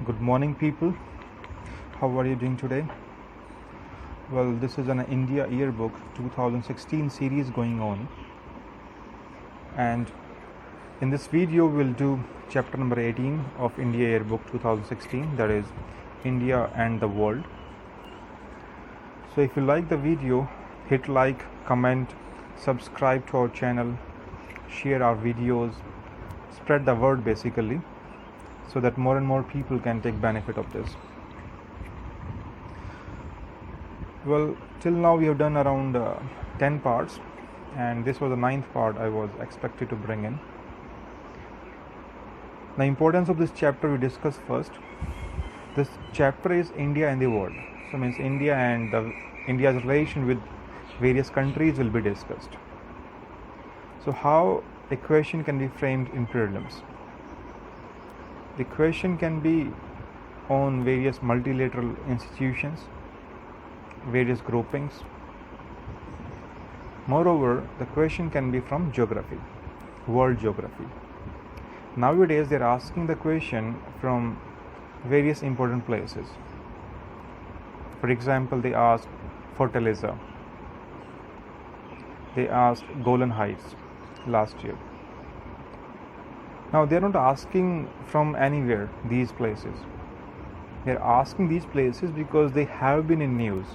Good morning, people. How are you doing today? Well, this is an India Yearbook 2016 series going on, and in this video, we'll do chapter number 18 of India Yearbook 2016, that is India and the World. So, if you like the video, hit like, comment, subscribe to our channel, share our videos, spread the word basically, so that more and more people can take benefit of this. Well, till now we have done around 10 parts, and this was the 9th part I was expected to bring in. The importance of this chapter we discuss first. This chapter is India and the world. So means India and India's relation with various countries will be discussed. So how a question can be framed in prelims? The question can be on various multilateral institutions, various groupings. Moreover, the question can be from geography, world geography. Nowadays, they are asking the question from various important places. For example, they asked Fortaleza. They asked Golan Heights last year. Now, they are not asking from anywhere these places. They are asking these places because they have been in news.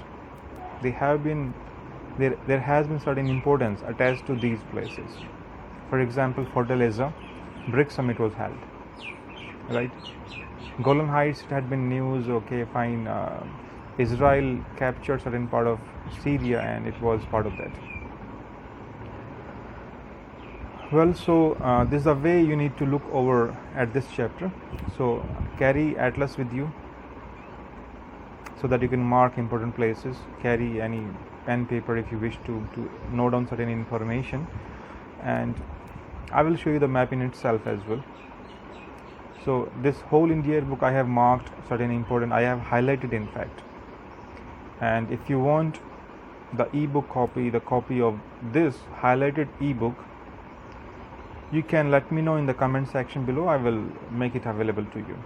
There has been certain importance attached to these places. For example, Fortaleza, BRICS summit was held, right? Golan Heights, it had been news. Okay, fine. Israel captured certain part of Syria, and it was part of that. Well, so this is the way you need to look over at this chapter. So carry atlas with you, so that you can mark important places. Carry any pen, paper if you wish to note down certain information, and I will show you the map in itself as well. So this whole India book I have marked certain important, I have highlighted in fact. And if you want the ebook copy, the copy of this highlighted ebook, you can let me know in the comment section below. I will make it available to you.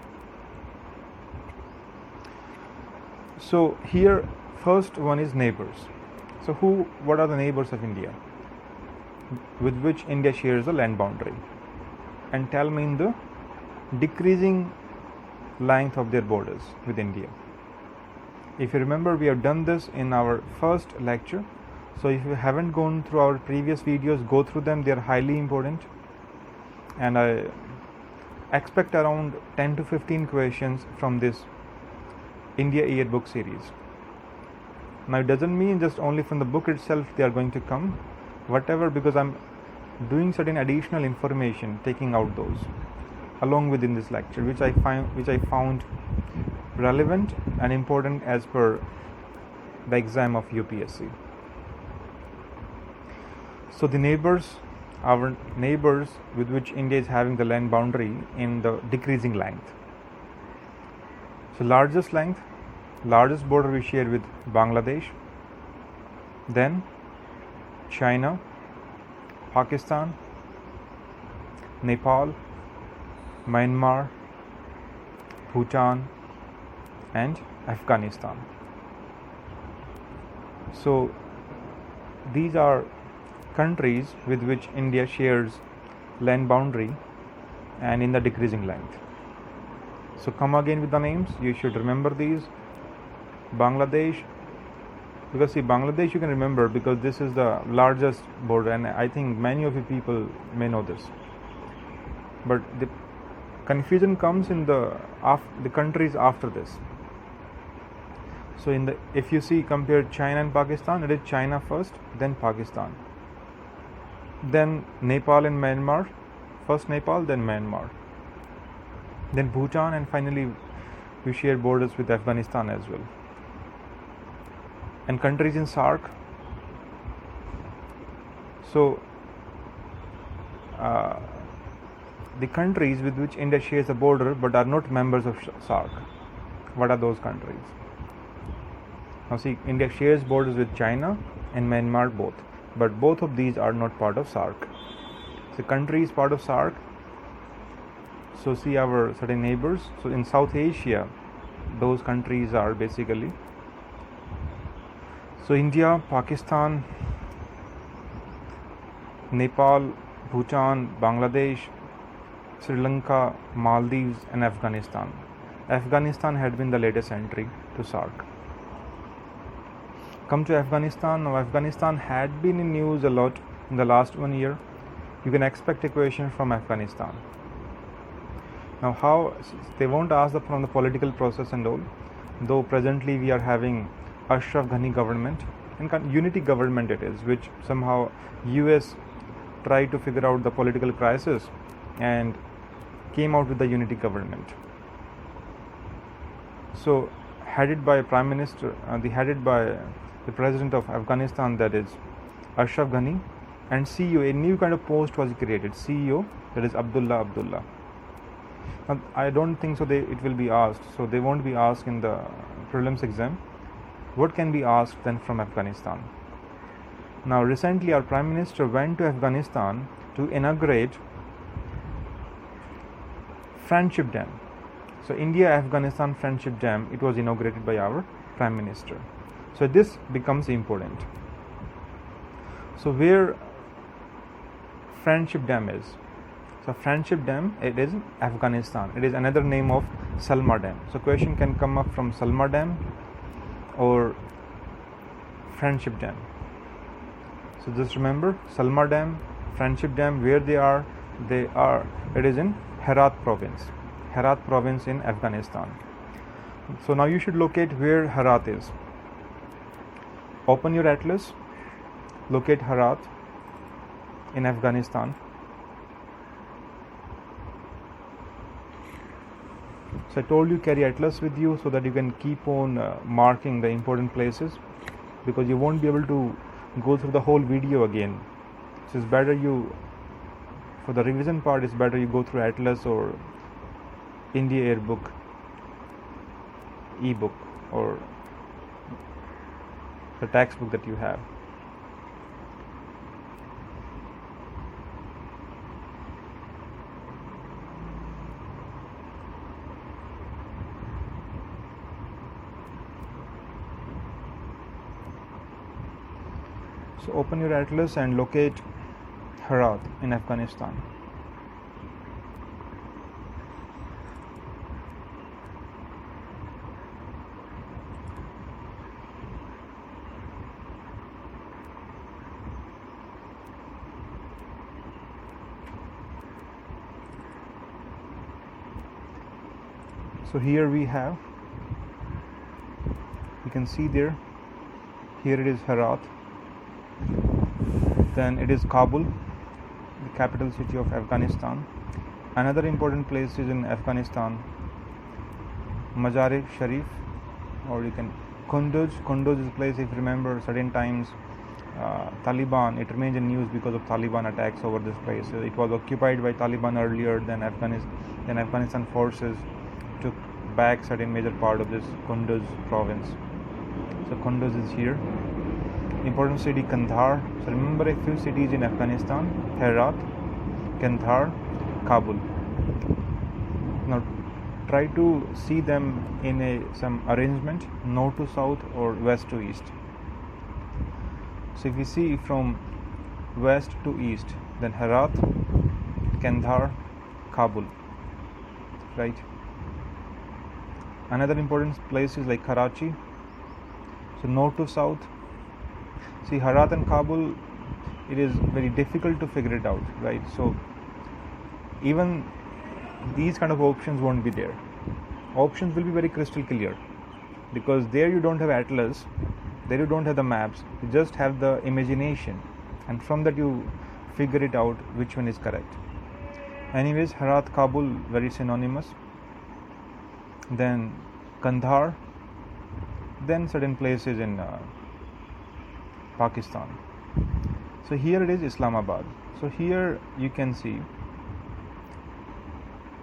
So here, first one is neighbors. So what are the neighbors of India with which India shares a land boundary? And tell me in the decreasing length of their borders with India. If you remember, we have done this in our first lecture. So if you haven't gone through our previous videos, go through them. They are highly important. And I expect around 10 to 15 questions from this India Yearbook series. Now it doesn't mean just only from the book itself they are going to come, whatever, because I'm doing certain additional information, taking out those along within this lecture, which I found relevant and important as per the exam of UPSC. So the neighbors, our neighbors with which India is having the land boundary in the decreasing length. So largest border we share with Bangladesh, then China, Pakistan, Nepal, Myanmar, Bhutan, and Afghanistan. So these are countries with which India shares land boundary and in the decreasing length. So come again with the names. You should remember these. Bangladesh, because see, Bangladesh you can remember because this is the largest border, and I think many of you people may know this. But the confusion comes in the countries after this. So if you see, compare China and Pakistan, it is China first, then Pakistan, then Nepal and Myanmar, first Nepal, then Myanmar, then Bhutan, and finally we share borders with Afghanistan as well. And countries in SAARC. So the countries with which India shares a border but are not members of SAARC, what are those countries? Now see, India shares borders with China and Myanmar both, but both of these are not part of SAARC. So country is part of SAARC. So see our certain neighbors. So in South Asia, those countries are basically, so India, Pakistan, Nepal, Bhutan, Bangladesh, Sri Lanka, Maldives and Afghanistan. Afghanistan had been the latest entry to SAARC. Come to Afghanistan. Now Afghanistan had been in news a lot in the last 1 year. You can expect a question from Afghanistan. Now how, they won't ask from the political process and all, though presently we are having Ashraf Ghani government and unity government it is, which somehow US tried to figure out the political crisis and came out with the unity government. So headed by Prime Minister, headed by the President of Afghanistan, that is Ashraf Ghani, and CEO, a new kind of post was created, CEO, that is Abdullah. Now, I don't think so it will be asked, so they won't be asked in the prelims exam. What can be asked then from Afghanistan? Now recently our Prime Minister went to Afghanistan to inaugurate Friendship Dam. So India-Afghanistan Friendship Dam, it was inaugurated by our Prime Minister. So this becomes important. So where Friendship Dam is? So Friendship Dam, it is Afghanistan. It is another name of Salma Dam. So question can come up from Salma Dam or Friendship Dam. So just remember Salma Dam, Friendship Dam, where they are, it is in Herat province in Afghanistan. So now you should locate where Herat is. Open your atlas, locate Herat in Afghanistan. So I told you carry atlas with you so that you can keep on marking the important places, because you won't be able to go through the whole video again. So it's better for the revision part, it's better you go through atlas or India Air book, ebook, or the textbook that you have. So open your atlas and locate Herat in Afghanistan. So here we have, you can see there, here it is Herat. Then it is Kabul, the capital city of Afghanistan. Another important place is in Afghanistan, Mazar-e-Sharif, or you can Kunduz. Kunduz is a place, if you remember, certain times Taliban, it remains in news because of Taliban attacks over this place. It was occupied by Taliban earlier, then Afghanistan forces took back certain major part of this Kunduz province. So Kunduz is here. Important city Kandahar. So remember a few cities in Afghanistan: Herat, Kandahar, Kabul. Now try to see them in some arrangement, north to south or west to east. So if we see from west to east, then Herat, Kandahar, Kabul, right? Another important place is like Karachi. So north to south. See, Herat and Kabul, it is very difficult to figure it out, right? So even these kind of options won't be there. Options will be very crystal clear, because there you don't have atlas, there you don't have the maps, you just have the imagination, and from that you figure it out which one is correct. Anyways, Herat, Kabul, very synonymous. Then Kandahar, then certain places in Pakistan. So here it is Islamabad. So here you can see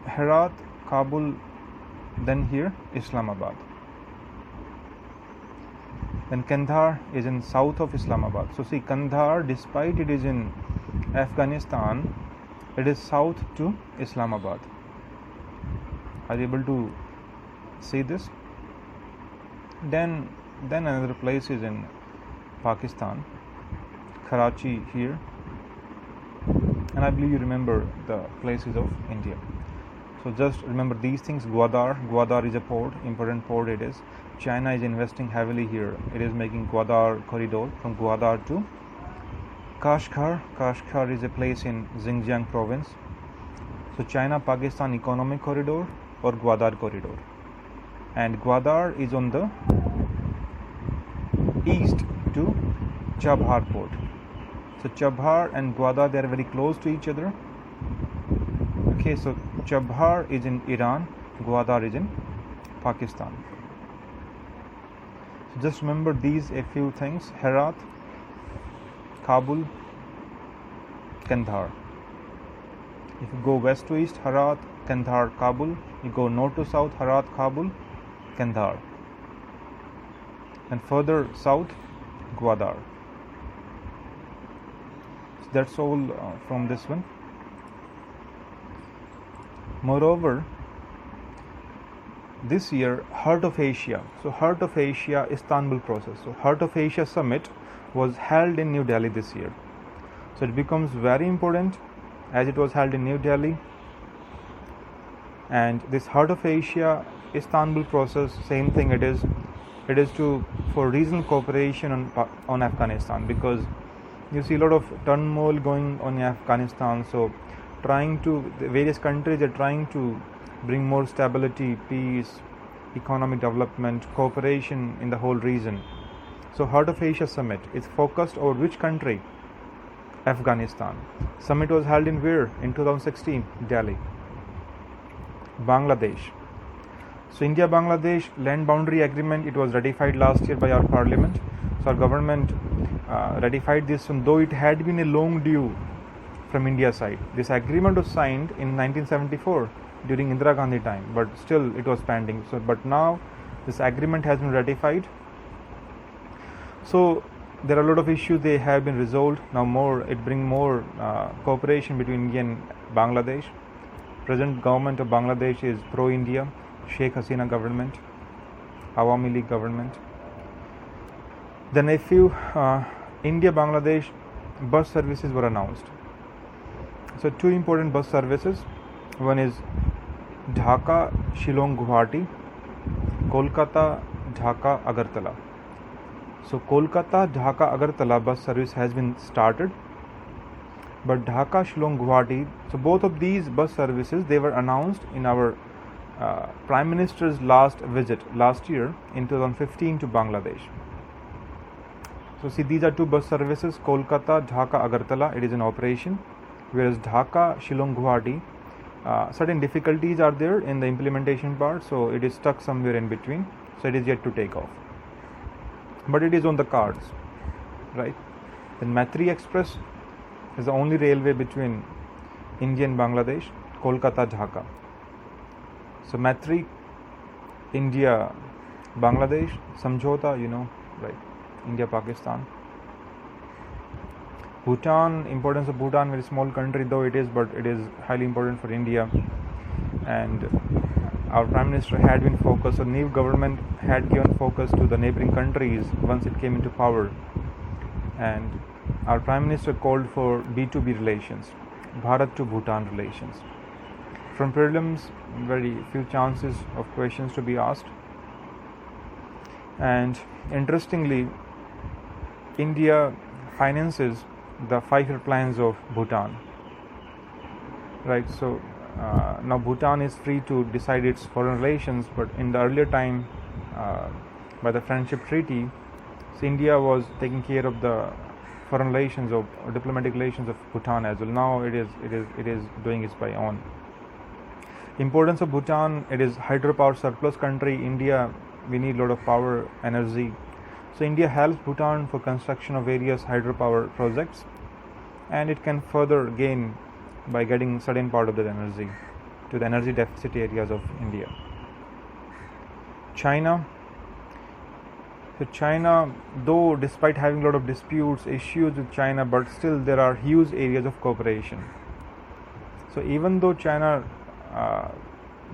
Herat, Kabul, then here Islamabad. Then Kandahar is in south of Islamabad. So see, Kandahar, despite it is in Afghanistan, it is south to Islamabad. Are you able to see this? Then another place is in Pakistan, Karachi here, and I believe you remember the places of India. So just remember these things. Gwadar is a port, important port it is. China is investing heavily here. It is making Gwadar corridor from Gwadar to Kashgar. Kashgar is a place in Xinjiang province. So China-Pakistan economic corridor or Gwadar corridor. And Gwadar is on the east to Chabhar port. So Chabhar and Gwadar, they are very close to each other. Okay, so Chabhar is in Iran, Gwadar is in Pakistan. So just remember these a few things: Herat, Kabul, Kandahar. If you go west to east, Herat, Kandahar, Kabul. You go north to south, Herat, Kabul, Kandahar. And further south, Gwadar. So that's all from this one. Moreover, this year, Heart of Asia. So Heart of Asia Istanbul process. So Heart of Asia summit was held in New Delhi this year. So it becomes very important as it was held in New Delhi. And this Heart of Asia Istanbul process, same thing it is. It is for regional cooperation on Afghanistan, because you see a lot of turmoil going on in Afghanistan. So the various countries are trying to bring more stability, peace, economic development, cooperation in the whole region. So Heart of Asia Summit is focused on which country? Afghanistan. Summit was held in where? In 2016, Delhi. Bangladesh. So India-Bangladesh land boundary agreement, it was ratified last year by our parliament. So our government ratified this, and though it had been a long due from India side. This agreement was signed in 1974 during Indira Gandhi time, but still it was pending. So, but now this agreement has been ratified. So there are a lot of issues they have been resolved. Now it brings more cooperation between India and Bangladesh. Present government of Bangladesh is pro-India, Sheikh Hasina government, Awami League government. Then a few India-Bangladesh bus services were announced. So two important bus services. One is Dhaka, Shillong, Guwahati, Kolkata, Dhaka, Agartala. So Kolkata, Dhaka, Agartala bus service has been started. But Dhaka, Shillong, Guwahati, so both of these bus services, they were announced in our Prime Minister's last visit last year in 2015 to Bangladesh. So see, these are two bus services, Kolkata, Dhaka, Agartala, it is in operation. Whereas Dhaka, Shillong, Guwahati, certain difficulties are there in the implementation part, so it is stuck somewhere in between, so it is yet to take off. But it is on the cards, right? Then Maitri Express is the only railway between India and Bangladesh, Kolkata, Dhaka. So Maitri, India, Bangladesh, Samjhota, right? India, Pakistan. Bhutan, importance of Bhutan, very small country though it is, but it is highly important for India. And our Prime Minister had been focused, so new government had given focus to the neighboring countries once it came into power. And our Prime Minister called for B2B relations, Bharat to Bhutan relations. From prelims, very few chances of questions to be asked. And interestingly, India finances the 5-year plans of Bhutan, right? So now Bhutan is free to decide its foreign relations, but in the earlier time, by the friendship treaty, so India was taking care of the foreign relations or diplomatic relations of Bhutan as well. Now it is doing it by own. Importance of Bhutan, it is hydropower surplus country. India, we need a lot of power, energy. So India helps Bhutan for construction of various hydropower projects, and it can further gain by getting certain part of that energy to the energy deficit areas of India. China. So China, though despite having a lot of disputes, issues with China, but still there are huge areas of cooperation. So even though China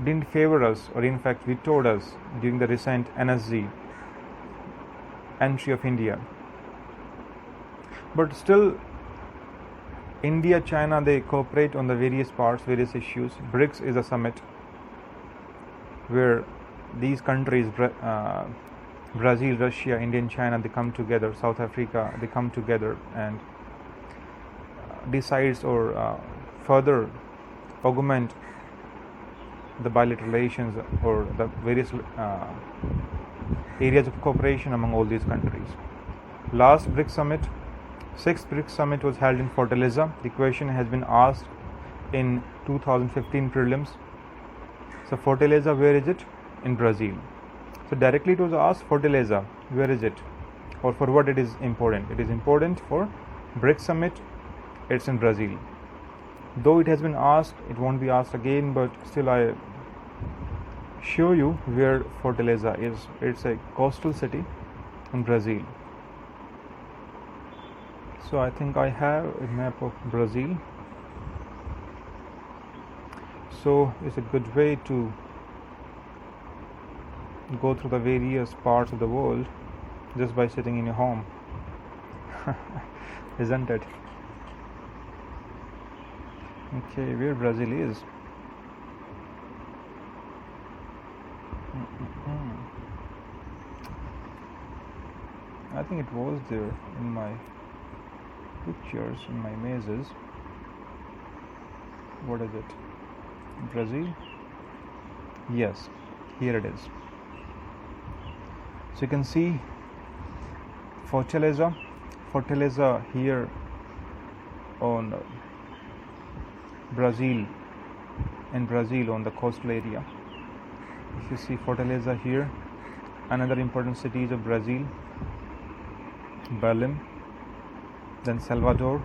didn't favor us, or in fact vetoed us during the recent NSG entry of India. But still, India, China, they cooperate on the various parts, various issues. BRICS is a summit where these countries, Brazil, Russia, India and China, they come together, South Africa, they come together and decides or further augment the bilateral relations or the various areas of cooperation among all these countries. Last BRICS summit, 6th BRICS summit was held in Fortaleza. The question has been asked in 2015 prelims. So Fortaleza, where is it? In Brazil. So directly it was asked, Fortaleza, where is it? Or for what it is important? It is important for BRICS summit, it's in Brazil. Though it has been asked, it won't be asked again, but still I show you where Fortaleza is. It's a coastal city in Brazil. So I think I have a map of Brazil. So it's a good way to go through the various parts of the world just by sitting in your home. Isn't it? Okay, where Brazil is? I think it was there in my pictures, in my mazes. What is it? Brazil? Yes, here it is. So you can see Fortaleza here on Brazil, in Brazil on the coastal area. If you see Fortaleza here, another important cities of Brazil, Berlin, then Salvador,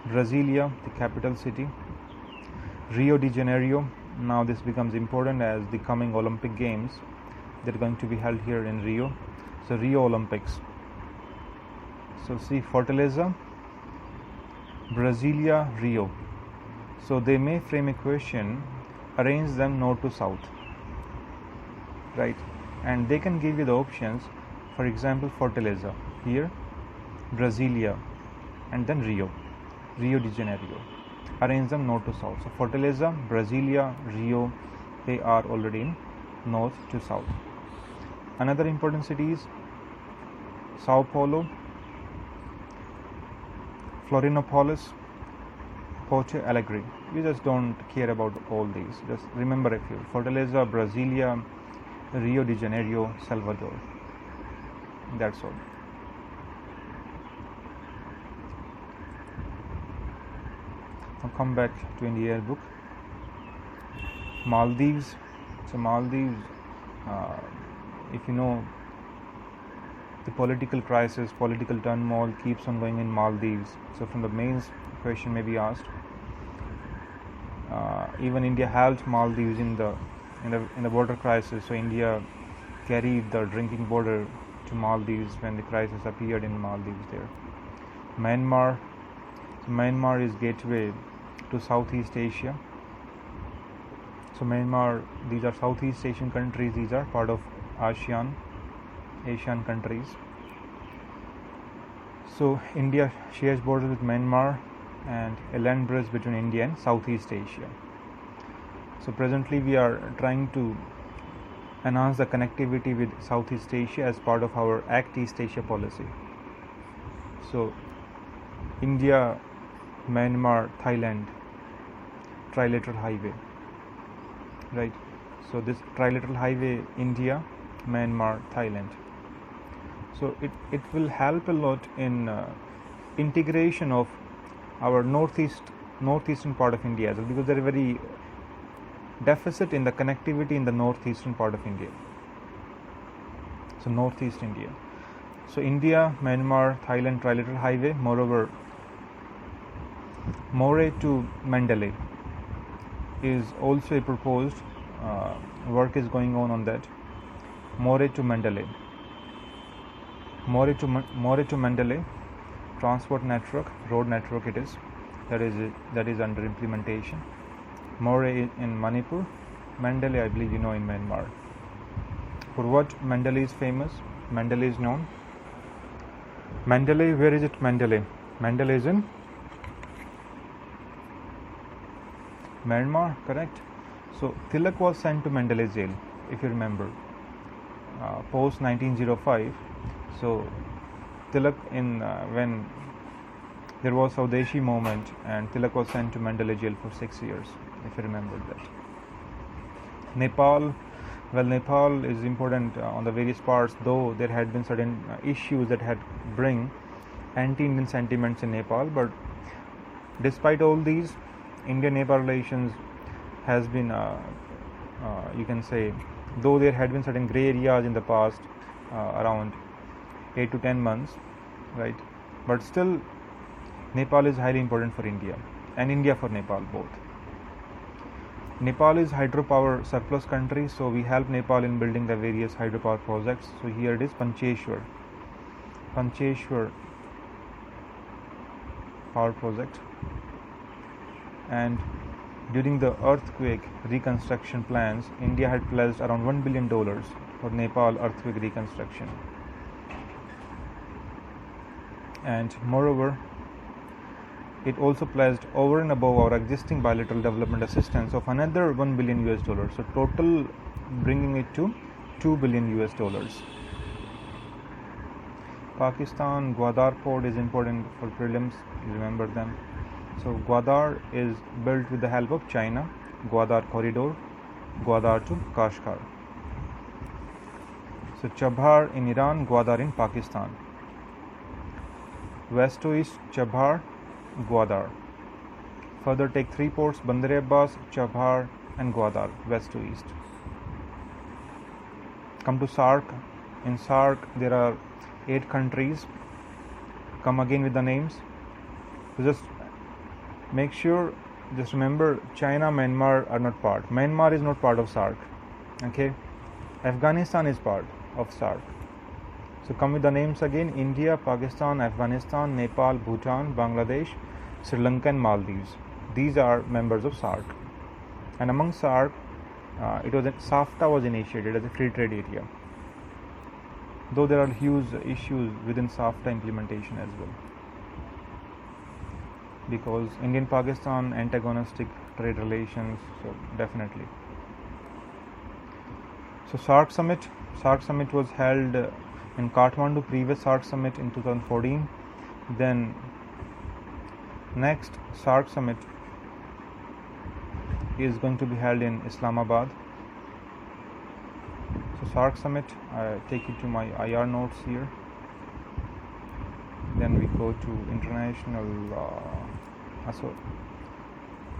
Brasilia, the capital city, Rio de Janeiro. Now this becomes important as the coming Olympic Games that are going to be held here in Rio. So Rio Olympics. So see Fortaleza, Brasilia, Rio. So they may frame a question, arrange them north to south, right? And they can give you the options. For example, Fortaleza here, Brasilia, and then Rio de Janeiro. Arrange them north to south. So Fortaleza, Brasilia, Rio, they are already in north to south. Another important cities, Sao Paulo, Florianopolis, Porto Alegre. We just don't care about all these. Just remember a few: Fortaleza, Brasilia, Rio de Janeiro, Salvador. That's all. Now come back to India book. Maldives. So Maldives, if you know, the political crisis, political turmoil keeps on going in Maldives. So from the mains question may be asked. Even India helped Maldives in the border crisis. So India carried the drinking water to Maldives when the crisis appeared in Maldives there. Myanmar. So Myanmar is gateway to Southeast Asia. So Myanmar, these are Southeast Asian countries. These are part of Asian countries. So India shares borders with Myanmar and a land bridge between India and Southeast Asia. So presently we are trying to enhance the connectivity with Southeast Asia as part of our Act East Asia policy. So India, Myanmar, Thailand, trilateral highway, right? So this trilateral highway, India, Myanmar, Thailand. So it will help a lot in integration of our northeastern part of India as well, because there is a very deficit in the connectivity in the northeastern part of India. So northeast India. So India, Myanmar, Thailand trilateral highway. Moreover, Moreh to Mandalay is also a proposed work is going on that. Moreh to Mandalay. Moreh to Mandalay transport network, road network it is, that is under implementation. More in Manipur, Mandalay, I believe you know, in Myanmar. For what Mandalay is famous? Mandalay is known. Mandalay, where is it? Mandalay is in Myanmar, correct? So Tilak was sent to Mandalay jail, if you remember, post 1905. So Tilak, when there was Swadeshi movement, and Tilak was sent to Mandalay jail for 6 years, if you remember that. Nepal, well, Nepal is important on the various parts, though there had been certain issues that had bring anti-Indian sentiments in Nepal, but despite all these, India-Nepal relations has been, you can say, though there had been certain grey areas in the past, around 8 to 10 months, right? But still, Nepal is highly important for India, and India for Nepal both. Nepal is hydropower surplus country, so we help Nepal in building the various hydropower projects. So here it is, Pancheshwar power project. And during the earthquake reconstruction plans, India had pledged around $1 billion for Nepal earthquake reconstruction. And moreover, it also pledged over and above our existing bilateral development assistance of another $1 billion. So total bringing it to $2 billion. Pakistan, Gwadar port is important for prelims, you remember them. So Gwadar is built with the help of China, Gwadar corridor, Gwadar to Kashgar. So Chabhar in Iran, Gwadar in Pakistan. West to east, Chabhar, Gwadar. Further take 3 ports, Bandar Abbas, Chabhar and Gwadar, west to east. Come to SAARC. In SAARC there are 8 countries. Come again with the names. So just make sure, just remember, China, Myanmar are not part. Myanmar is not part of SAARC. Okay. Afghanistan is part of SAARC. So come with the names again: India, Pakistan, Afghanistan, Nepal, Bhutan, Bangladesh, Sri Lanka and Maldives. These are members of SAARC. And among SAARC, SAFTA was initiated as a free trade area. Though there are huge issues within SAFTA implementation as well, because Indian-Pakistan antagonistic trade relations, so definitely. So SAARC summit was held in Kathmandu, previous SAARC summit in 2014. Then next SAARC summit is going to be held in Islamabad. So SAARC summit, I take you to my IR notes here. Then we go to international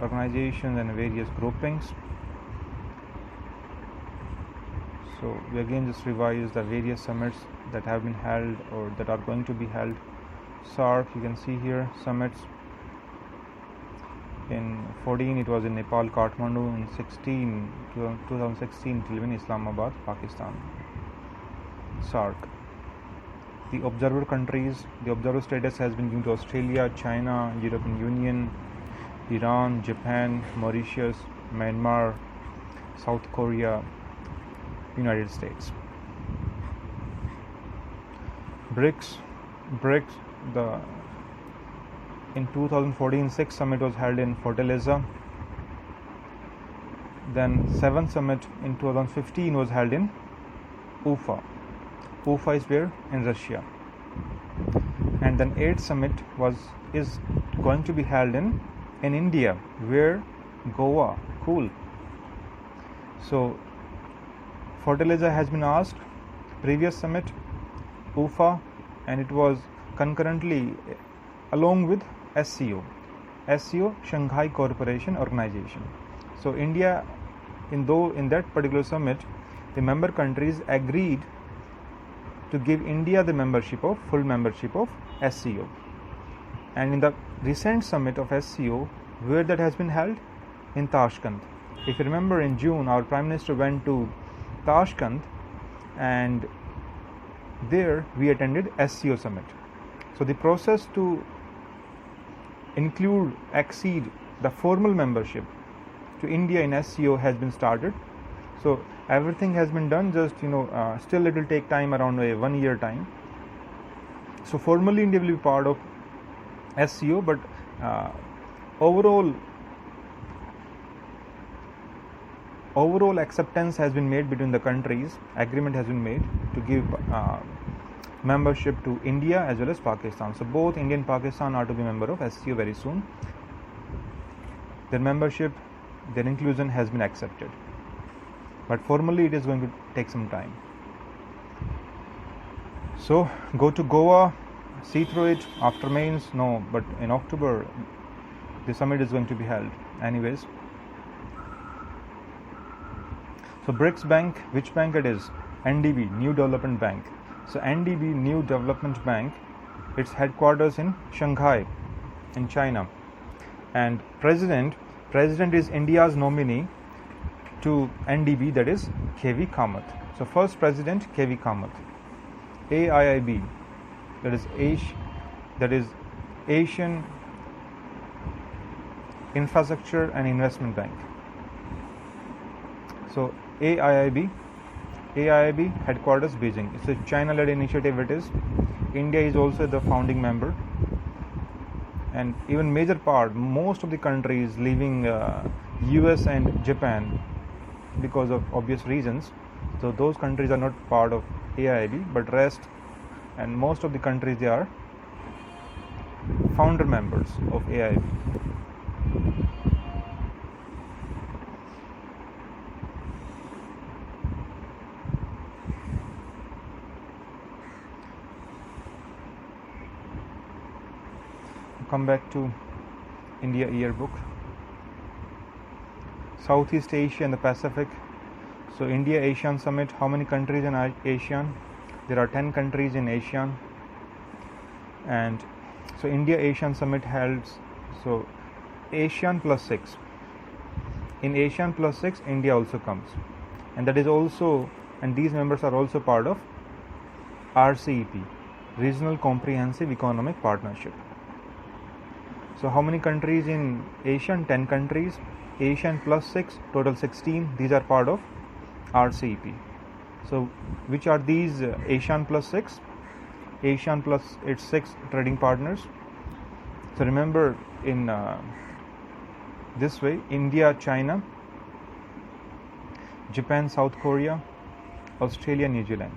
organizations and various groupings. So we again just revise the various summits that have been held or that are going to be held. SAARC, you can see here summits. In 14 it was in Nepal, Kathmandu. In 2016 it was in Islamabad, Pakistan. SAARC. The observer countries, the observer status has been given to Australia, China, European Union, Iran, Japan, Mauritius, Myanmar, South Korea, United States. BRICS, in 2014 6th summit was held in Fortaleza. Then 7th summit in 2015 was held in Ufa. Ufa is where? In Russia. And then 8th summit is going to be held in India. Where? Goa. Cool. So Fortaleza has been asked, previous summit, Ufa, and it was concurrently along with SCO, Shanghai Cooperation Organization. So India, in that particular summit, the member countries agreed to give India the full membership of SCO. And in the recent summit of SCO, where that has been held? In Tashkent. If you remember, in June, our Prime Minister went to Tashkent, and there we attended SCO summit. So the process to exceed the formal membership to India in SCO has been started. So everything has been done, just still it will take time, around a 1 year time. So formally India will be part of SCO, but overall acceptance has been made between the countries. Agreement has been made to give membership to India as well as Pakistan. So both India and Pakistan are to be member of SCO very soon. Their membership, their inclusion has been accepted, but formally it is going to take some time. So go to Goa, see through it. After mains, no, but in October the summit is going to be held anyways. So BRICS Bank, which bank it is? NDB, New Development Bank. So NDB, New Development Bank, its headquarters in Shanghai in China, and president is India's nominee to NDB, that is KV Kamath. So first president KV Kamath. AIIB, that is Asian Infrastructure and Investment Bank. So AIIB headquarters Beijing. It's a China-led initiative. It is. India is also the founding member, and even major part, most of the countries leaving US and Japan because of obvious reasons. So those countries are not part of AIIB, but rest and most of the countries, they are founder members of AIIB. Come back to India yearbook. Southeast Asia and the Pacific. So India ASEAN Summit, how many countries in ASEAN? There are 10 countries in ASEAN. And so India ASEAN Summit held, so ASEAN plus 6. In ASEAN plus 6, India also comes. And that is also, and these members are also part of RCEP, Regional Comprehensive Economic Partnership. So how many countries in ASEAN? 10 countries. ASEAN plus 6, total 16. These are part of RCEP. So which are these ASEAN plus 6? ASEAN plus its 6 trading partners. So remember, in this way: India, China, Japan, South Korea, Australia, New Zealand.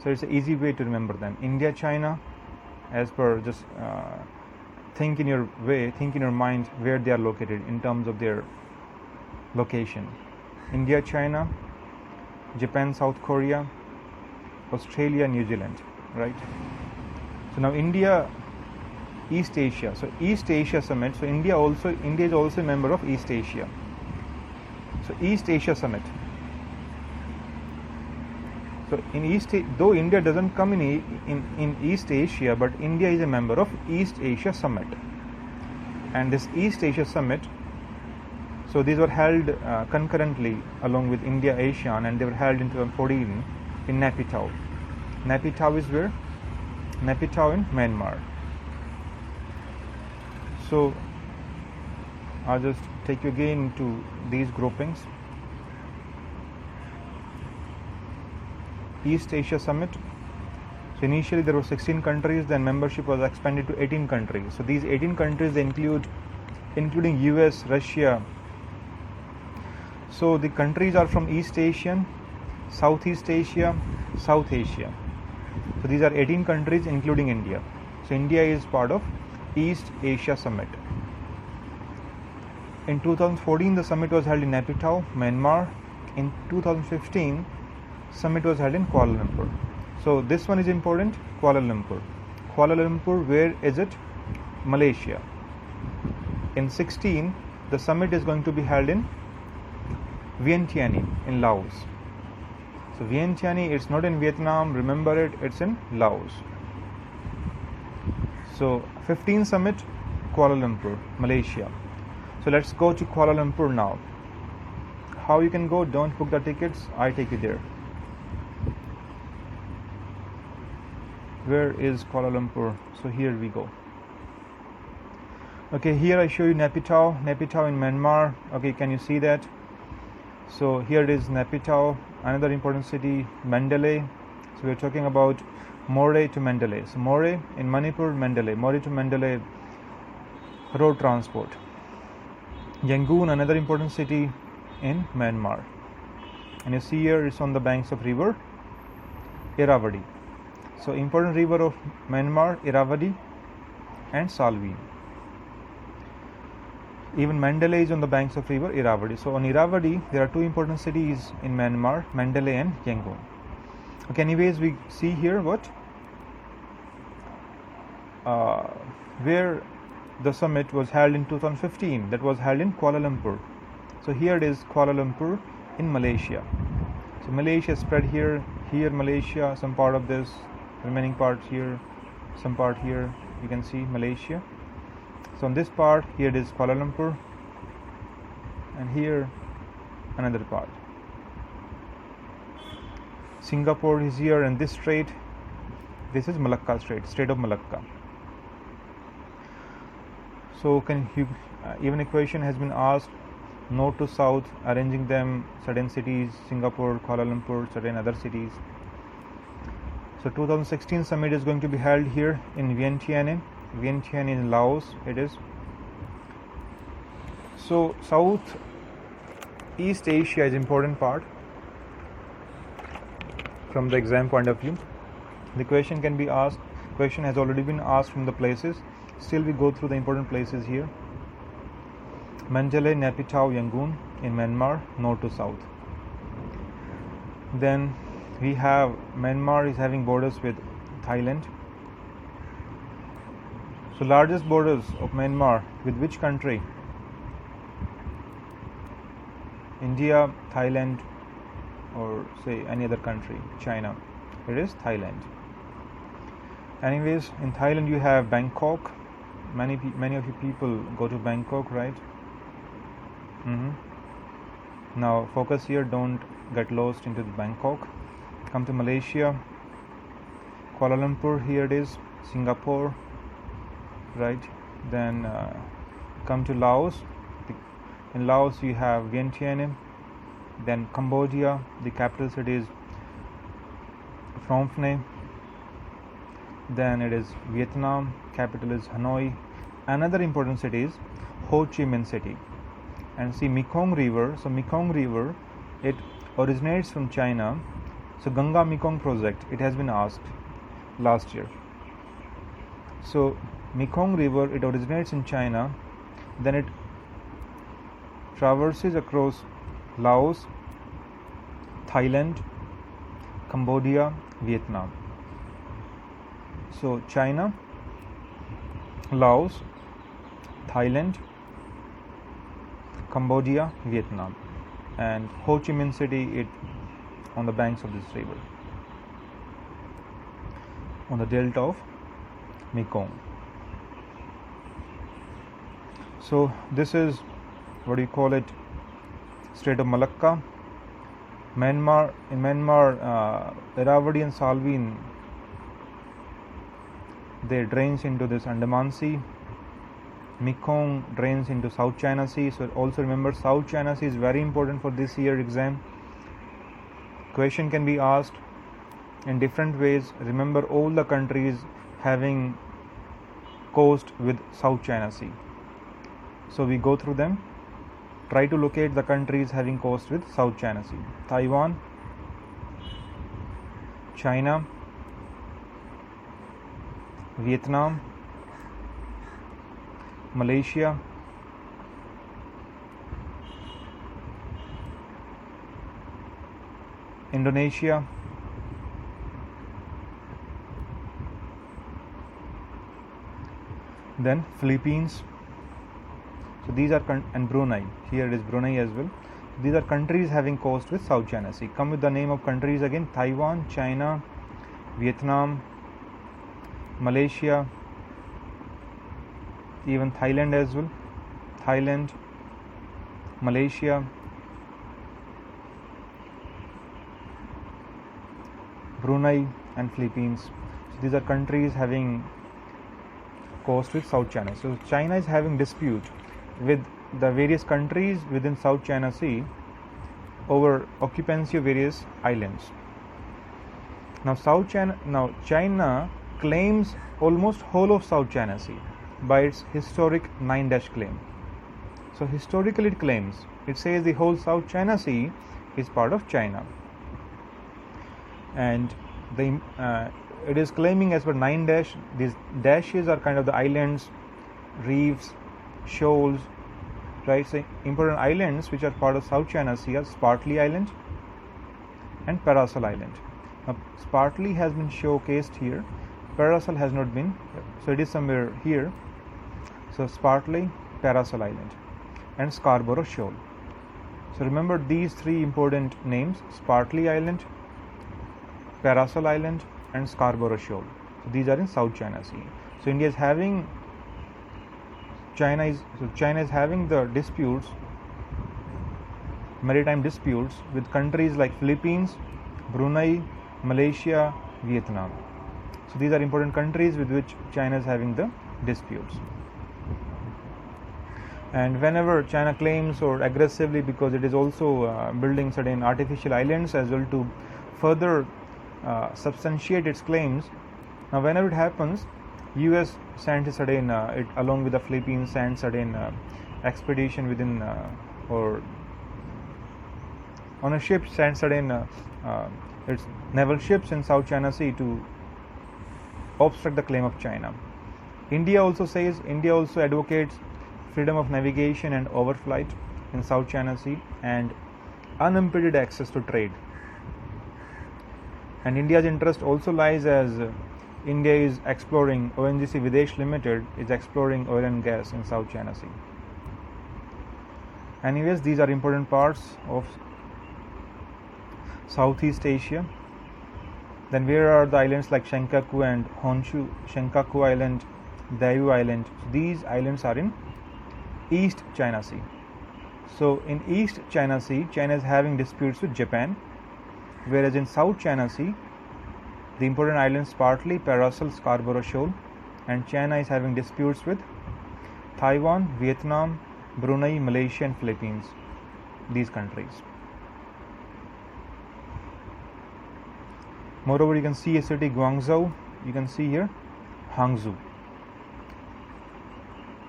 So it's an easy way to remember them. India, China, as per just think in your mind where they are located in terms of their location. India, China, Japan, South Korea, Australia, New Zealand, right? So now India, East Asia. So East Asia Summit. So India is also a member of East Asia. So East Asia Summit. So though India doesn't come in East Asia, but India is a member of East Asia Summit. And this East Asia Summit, so these were held concurrently along with India ASEAN, and they were held in 2014 in Naypyidaw. Naypyidaw is where? Naypyidaw in Myanmar. So I'll just take you again to these groupings. East Asia Summit. So initially there were 16 countries, then membership was expanded to 18 countries. So these 18 countries, they including US, Russia. So the countries are from East Asia, Southeast Asia, South Asia. So these are 18 countries including India. So India is part of East Asia Summit. In 2014, the summit was held in Naypyidaw, Myanmar. In 2015, summit was held in Kuala Lumpur. So this one is important, Kuala Lumpur. Kuala Lumpur, where is it? Malaysia. In 16, the summit is going to be held in Vientiane in Laos. So Vientiane, it's not in Vietnam, remember it, it's in Laos. So 15 summit, Kuala Lumpur, Malaysia. So let's go to Kuala Lumpur now. How you can go? Don't book the tickets, I take you there. Where is Kuala Lumpur? So here we go. Okay, here I show you Naypyidaw in Myanmar. Okay, can you see that? So here it is Naypyidaw, another important city, Mandalay. So we're talking about Moreh to Mandalay. So Moreh in Manipur, Mandalay. Moreh to Mandalay road transport. Yangon, another important city in Myanmar. And you see here it's on the banks of river Irrawaddy. So important river of Myanmar, Irrawaddy and Salween. Even Mandalay is on the banks of river Irrawaddy. So on Irrawaddy, there are two important cities in Myanmar, Mandalay and Yangon. Okay, anyways, we see here what where the summit was held in 2015. That was held in Kuala Lumpur. So here it is Kuala Lumpur in Malaysia. So Malaysia spread here, Malaysia, some part of this, remaining part here, some part here. You can see Malaysia. So on this part, here it is Kuala Lumpur, and here another part. Singapore is here, and this strait, this is Malacca Strait, Strait of Malacca. So can you, even equation has been asked, north to south, arranging them, certain cities, Singapore, Kuala Lumpur, certain other cities. So 2016 summit is going to be held here in Vientiane in Laos. It is. So South East Asia is important part from the exam point of view. The question can be asked, question has already been asked from the places. Still we go through the important places here. Mandalay, Naypyidaw, Yangon in Myanmar, north to south. Then we have Myanmar is having borders with Thailand. So largest borders of Myanmar with which country? India, Thailand, or say any other country, China. It is Thailand. Anyways, in Thailand you have Bangkok. Many of you people go to Bangkok, right? Now focus here, don't get lost into the Bangkok. Come to Malaysia, Kuala Lumpur, here it is, Singapore, right? Then come to Laos. In Laos you have Vientiane. Then Cambodia, the capital city is Phnom Penh. Then it is Vietnam, capital is Hanoi. Another important city is Ho Chi Minh City. And see Mekong River. So Mekong River, it originates from China. So Ganga Mekong project, it has been asked last year. So Mekong River, it originates in China, then it traverses across Laos, Thailand, Cambodia, Vietnam. So China, Laos, Thailand, Cambodia, Vietnam, and Ho Chi Minh City, it on the banks of this river, on the delta of Mekong. So this is what do you call it, Strait of Malacca. Myanmar, in Myanmar, Irrawaddy and Salween, they drains into this Andaman Sea. Mekong drains into South China Sea. So also remember, South China Sea is very important for this year exam. Question can be asked in different ways. Remember all the countries having coast with South China Sea. So we go through them. Try to locate the countries having coast with South China Sea. Taiwan, China, Vietnam, Malaysia, Indonesia, then Philippines. So these are and Brunei. Here it is Brunei as well. These are countries having coast with South China Sea. Come with the name of countries again: Taiwan, China, Vietnam, Malaysia, even Thailand as well. Thailand, Malaysia, Brunei and Philippines. So these are countries having coast with South China. So China is having dispute with the various countries within South China Sea over occupancy of various islands. Now China claims almost whole of South China Sea by its historic 9-dash claim. So historically it says the whole South China Sea is part of China, and it is claiming as per 9-dash. These dashes are kind of the islands, reefs, shoals, right? So important islands which are part of South China Sea are Spratly Island and Parasol Island. Now Spratly has been showcased here, Parasol has not been, so it is somewhere here. So Spratly, Parasol Island and Scarborough Shoal. So remember these three important names: Spratly Island, Parasol Island and Scarborough Shoal. So these are in South China Sea. So China is having the disputes, maritime disputes with countries like Philippines, Brunei, Malaysia, Vietnam. So these are important countries with which China is having the disputes. And whenever China claims, or aggressively, because it is also building certain artificial islands as well to further substantiate its claims. Now whenever it happens, US sends a certain it along with the Philippines sends certain expedition within or on a ship sends certain its naval ships in South China Sea to obstruct the claim of China. India also advocates freedom of navigation and overflight in South China Sea and unimpeded access to trade. And India's interest also lies as India is exploring, ONGC Videsh Limited is exploring oil and gas in South China Sea. Anyways, these are important parts of Southeast Asia. Then where are the islands like Senkaku and Honshu? Senkaku Island, Daewoo Island. These islands are in East China Sea. So in East China Sea, China is having disputes with Japan, whereas in South China Sea, the important islands Spratly, Parasol, Scarborough Shoal, and China is having disputes with Taiwan, Vietnam, Brunei, Malaysia and Philippines, these countries. Moreover, you can see a city Guangzhou, you can see here Hangzhou,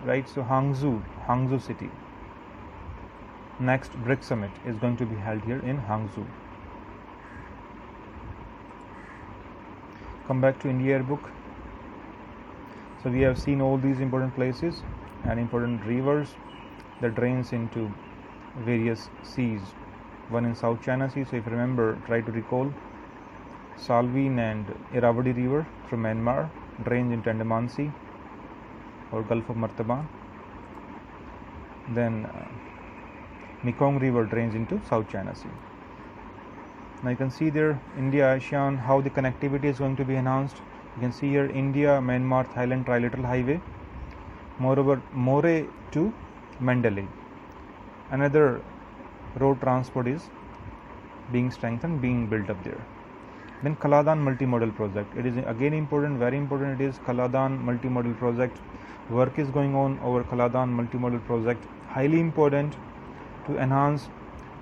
right? So Hangzhou city. Next BRICS summit is going to be held here in Hangzhou. Come back to India Airbook. So we have seen all these important places and important rivers that drains into various seas. One in South China Sea. So if you remember, try to recall, Salween and Irrawaddy River from Myanmar drains into Andaman Sea or Gulf of Martaban. Then Mekong River drains into South China Sea. Now you can see there India ASEAN, how the connectivity is going to be enhanced. You can see here India, Myanmar, Thailand trilateral highway. Moreover, Moreh to Mandalay. Another road transport is being strengthened, being built up there. Then Kaladan multimodal project. It is again important, very important. It is Kaladan multimodal project. Work is going on over Kaladan multimodal project. Highly important to enhance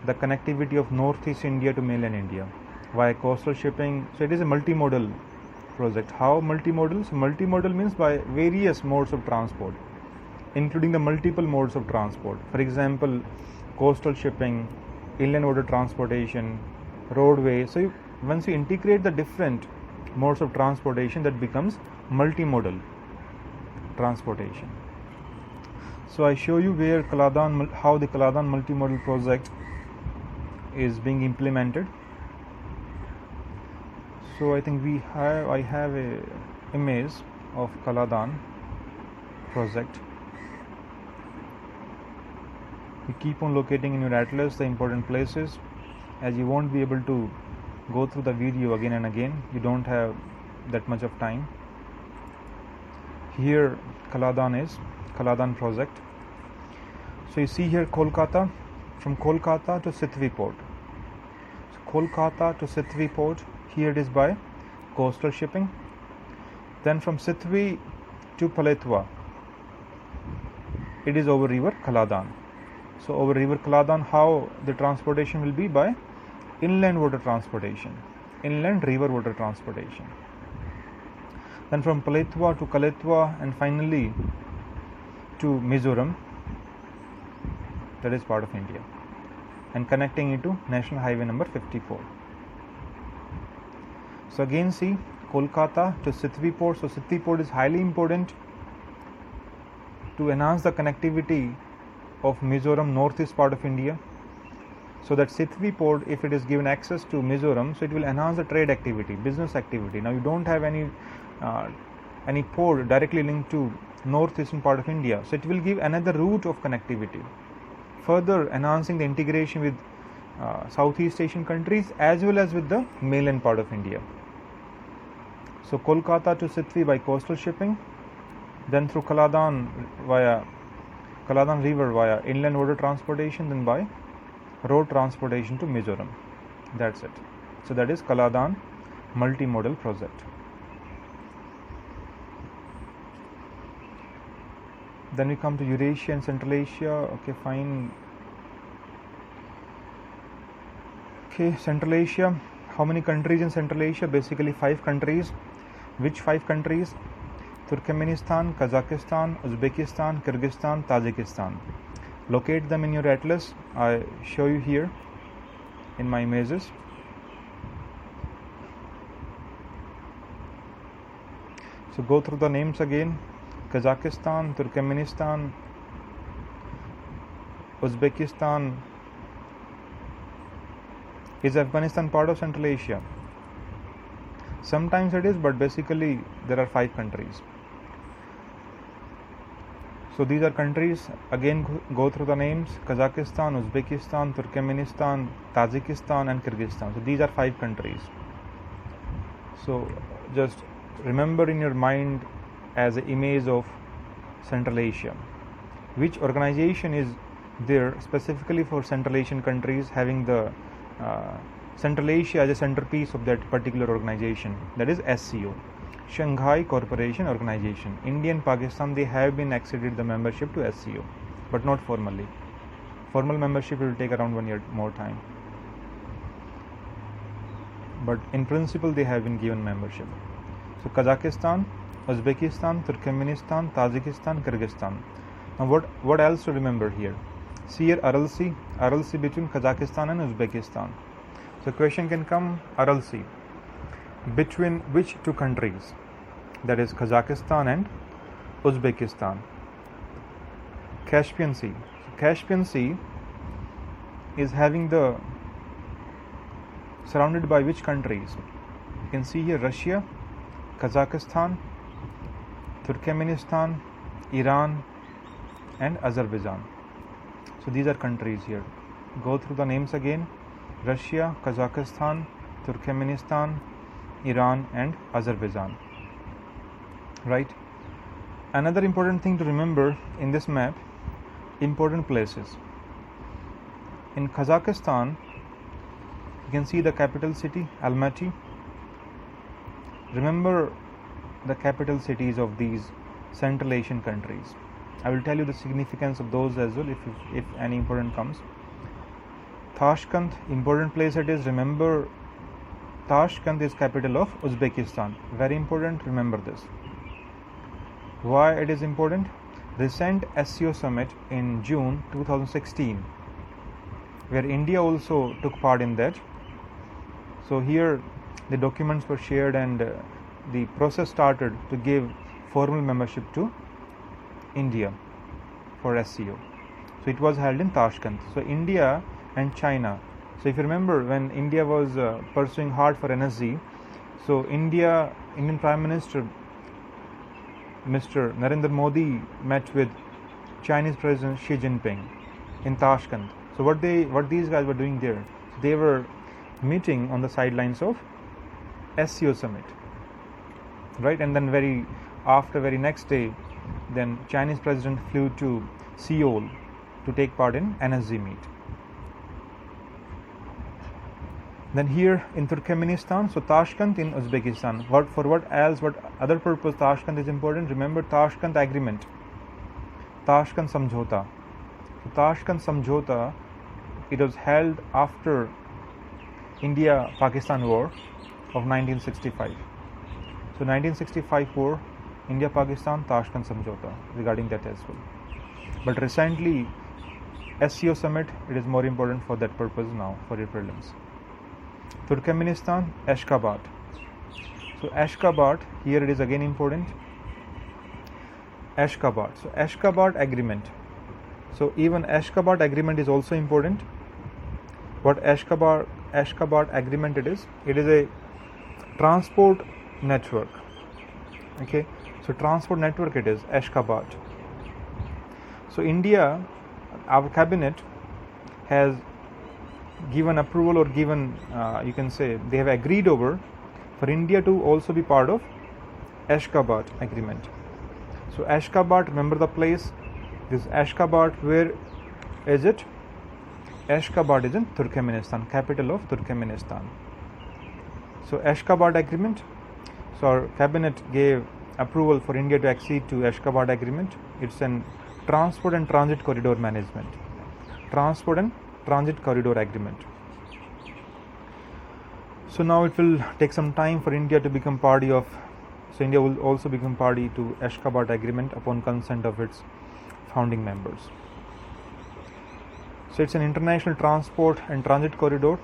the connectivity of Northeast India to mainland India via coastal shipping. So it is a multimodal project. How multimodal? So multimodal means by various modes of transport, including the multiple modes of transport. For example, coastal shipping, inland water transportation, roadway. So once you integrate the different modes of transportation, that becomes multimodal transportation. So I show you where how the Kaladan multimodal project is being implemented. So I think I have a image of Kaladan project. You keep on locating in your atlas the important places, as you won't be able to go through the video again and again. You don't have that much of time. Here Kaladan project. So you see here Kolkata, from Kolkata to Sitwi port. So Kolkata to Sitwi port, here it is by coastal shipping. Then from Sitwi to Paletwa, it is over river Kaladan. So over river Kaladan, how the transportation will be? By inland water transportation, inland river water transportation. Then from Paletwa to Kaletwa, and finally to Mizoram, that is part of India, and connecting it to National Highway number 54. So again see, Kolkata to Sitwi port. So Sitwi port is highly important to enhance the connectivity of Mizoram, northeast part of India. So that Sitwi port, if it is given access to Mizoram, so it will enhance the trade activity, business activity. Now you don't have any port directly linked to northeastern part of India, so it will give another route of connectivity, further enhancing the integration with Southeast Asian countries as well as with the mainland part of India. So Kolkata to Sitwi by coastal shipping, then through Kaladan river via inland water transportation, then by road transportation to Mizoram. That's it. So that is Kaladan multimodal project. Then we come to Eurasia and Central Asia. Okay, fine. Okay, Central Asia. How many countries in Central Asia? Basically 5 countries. Which 5 countries? Turkmenistan, Kazakhstan, Uzbekistan, Kyrgyzstan, Tajikistan. Locate them in your atlas. I show you here in my images. So go through the names again. Kazakhstan, Turkmenistan, Uzbekistan. Is Afghanistan part of Central Asia? Sometimes it is, but basically there are 5 countries. So these are countries. Again, go through the names: Kazakhstan, Uzbekistan, Turkmenistan, Tajikistan and Kyrgyzstan. So these are 5 countries. So just remember in your mind as an image of Central Asia. Which organization is there specifically for Central Asian countries, having the Central Asia as a centerpiece of that particular organization? That is SCO, Shanghai Cooperation Organization. India and Pakistan, they have been acceded the membership to SCO, but not formally. Formal membership will take around 1 year more time, but in principle they have been given membership. So Kazakhstan, Uzbekistan, Turkmenistan, Tajikistan, Kyrgyzstan. Now what else to remember here? See here Aral Sea between Kazakhstan and Uzbekistan. So question can come, Aral Sea between which 2 countries? That is Kazakhstan and Uzbekistan. Caspian Sea. Caspian Sea is having the surrounded by which countries? You can see here Russia, Kazakhstan, Turkmenistan, Iran and Azerbaijan. So these are countries here. Go through the names again: Russia, Kazakhstan, Turkmenistan, Iran and Azerbaijan. Right? Another important thing to remember in this map, important places. In Kazakhstan, you can see the capital city Almaty. Remember the capital cities of these Central Asian countries. I will tell you the significance of those as well if any important comes. Tashkent, important place it is. Remember, Tashkent is capital of Uzbekistan. Very important, remember this. Why it is important? Recent SCO summit in June 2016, where India also took part in that. So here the documents were shared and the process started to give formal membership to India for SCO. So it was held in Tashkent. So India and China. So if you remember, when India was pursuing hard for NSG, so Indian Prime Minister Mr. Narendra Modi met with Chinese President Xi Jinping in Tashkent. So what these guys were doing there? They were meeting on the sidelines of SCO summit, right? And then very next day, then Chinese president flew to Seoul to take part in NSG meet. Then here in Turkmenistan, so Tashkent in Uzbekistan. What other purpose Tashkent is important? Remember Tashkent Agreement, Tashkent Samjhota. So Tashkent Samjhota, it was held after India-Pakistan War of 1965. So 1965 war, India-Pakistan, Tashkent Samjhota, regarding that as well. But recently, SCO Summit, it is more important for that purpose now, for your prelims. Turkmenistan, Ashgabat. So Ashgabat, here it is again important. Ashgabat. So Ashgabat Agreement. So even Ashgabat Agreement is also important. What Ashgabat Agreement it is? It is a transport network. Okay. So transport network it is, Ashgabat. So India, our cabinet has given approval, or given, you can say, they have agreed over for India to also be part of Ashgabat Agreement. So Ashgabat, remember the place, this Ashgabat, where is it? Ashgabat is in Turkmenistan, capital of Turkmenistan. So Ashgabat Agreement, so our cabinet gave approval for India to accede to Ashgabat Agreement. It's an transport and transit corridor management, transport and transit corridor agreement. So now it will take some time for India to become party of, so India will also become party to Ashgabat Agreement upon consent of its founding members. So it's an international transport and transit corridor.